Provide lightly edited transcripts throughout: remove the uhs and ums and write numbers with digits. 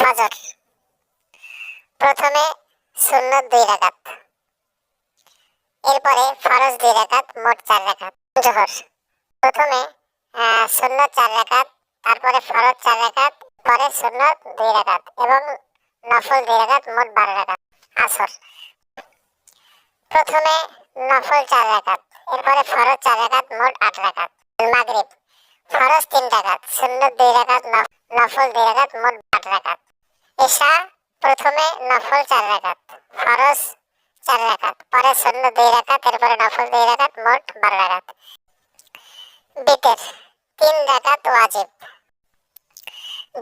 ফজর প্রথমে সুন্নত 2 রাকাত, এরপরে ফরজ 2 রাকাত, মোট 4 রাকাত। জোহর প্রথমে সুন্নত 4 রাকাত, তারপরে ফরজ 4 রাকাত, পরে সুন্নত 2 রাকাত এবং নফল 2 রাকাত, মোট 12 রাকাত। আসর প্রথমে নফল 4 রাকাত, এরপরে ফরজ 4 রাকাত, মোট 8 রাকাত। মাগরিব ফরজ 3 রাকাত, সুন্নত 2 রাকাত, নফল 2 রাকাত, মোট 8 রাকাত। এশা প্রথমে নফল 4 রাকাত, ফরজ 4 রাকাত, পরে সুন্নত 2 রাকাত, এরপরে নফল 2 রাকাত, মোট 12 রাকাত। বিতর 3 রাকাত ওয়াজিব।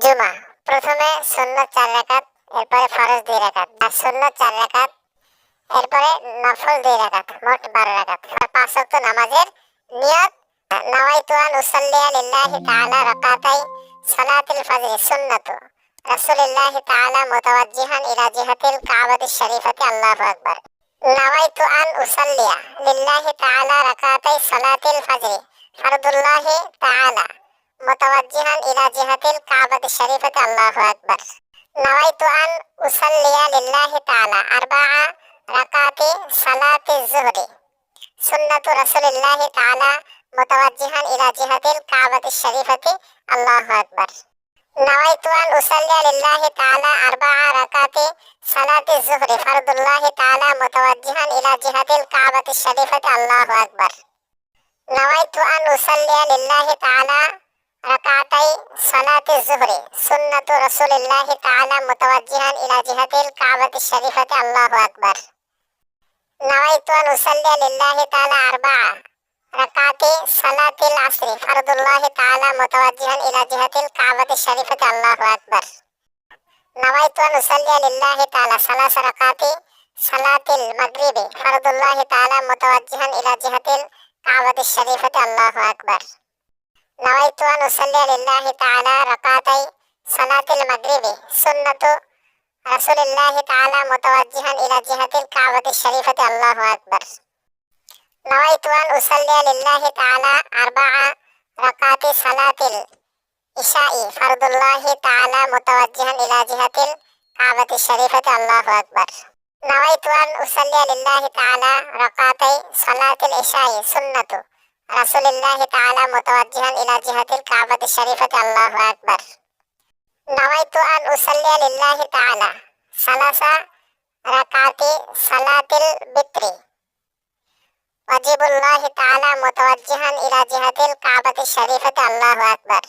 জুমা প্রথমে সুন্নত 4 রাকাত, এরপরে ফরজ 2 রাকাত, আর সুন্নত 4 রাকাত, এরপরে নফল 2 রাকাত, মোট 12 রাকাত। 5 ওয়াক্ত নামাজের নিয়ত। নাওয়াইতু আন উসাল্লিয়া লিল্লাহি তাআলা রাকাতাই সালাতুল ফজর সুন্নাতু রাসূলিল্লাহি তাআলা মুতাওয়াজ্জিহান ইলা জিহাতিল কাবাতিশ শরীফাতি। আল্লাহু আকবার। নাওয়াইতু আন উসাল্লিয়া লিল্লাহি তাআলা রাকাতাই সালাতুল ফজর ফরদুল্লাহি তাআলা মুতাওয়াজ্জিহান ইলা জিহাতিল কাবাতিশ শরীফাতি। আল্লাহু আকবার। নাওয়াইতু আন উসাল্লিয়া লিল্লাহি তাআলা আরবা'a রাকাতি সালাতিজ যুহরি সুন্নাতু রাসূলিল্লাহি তাআলা মুতাওয়াজ্জিহান ইলা জিহাতিল কাবাতিশ শরীফাতি। আল্লাহু আকবার। নাওয়াইতু আন উসাল্লিয়া লিল্লাহি তাআলা আরবা'a রাকাতি সালাতিজ যুহরি ফরদুল্লাহি তাআলা মুতাওয়াজ্জিহান ইলা জিহাতিল কাবাতিশ শরীফাতি। আল্লাহু আকবার। নাওয়াইতু আন উসাল্লিয়া লিল্লাহি তাআলা রাকাতাই সালাতিজ যুহরি সুন্নাতু রাসূলিল্লাহি তাআলা মুতাওয়াজ্জিহান ইলা জিহাতিল কাবাতিশ শরীফাতি। আল্লাহু আকবার। নাওয়াইতু আন উসাল্লিয়া লিল্লাহি তাআলা আরবা'a রাকাতি সালাতিল আসরি ফরদুল্লাহি তাআলা মুতাওয়াজ্জিহান ইলা জিহাতিল কাবাতিশ শরীফাতি। আল্লাহু আকবার। নাওয়াইতু আন উসাল্লিয়া লিল্লাহি তাআলা সালাসা রাকাতি সালাতিল মাগরিবি ফরদুল্লাহি তাআলা মুতাওয়াজ্জিহান ইলা জিহাতিল কাবাতিশ শরীফাতি। আল্লাহু আকবার। নাওয়াইতু আন উসাল্লিয়া লিল্লাহি তাআলা রাকাতাই সালাতিল মাগরিবি সুন্নাতু রাসূলিল্লাহি তাআলা মুতাওয়াজ্জিহান ইলা জিহাতিল কাবাতিশ শরীফাতি। আল্লাহু আকবার। নাওয়াইতু আন উসাল্লিয়া লিল্লাহি তাআলা আরবা'a রাকাতি সালাতিল ইশাই ফরদুল্লাহি তাআলা মুতাওয়াজ্জিহান ইলা জিহাতিল কাবাতিশ শরীফাতি। আল্লাহু আকবার। নাওয়াইতু আন উসাল্লিয়া লিল্লাহি তাআলা রাকাতাই সালাতিল ইশাই সুন্নাতু রাসূলিল্লাহি তাআলা মুতাওয়াজ্জিহান ইলা জিহাতিল কাবাতিশ শরীফাতি। আল্লাহু আকবার। নাওয়াইতু আন উসাল্লিয়া লিল্লাহি তাআলা সালাসা রাকাতি সালাতিল বিত্রি ওয়াজিবুল্লাহি তাআলা মুতাওয়াজ্জিহান ইলা জিহাতিল কাবাতিশ শরীফাতি। আল্লাহু আকবার।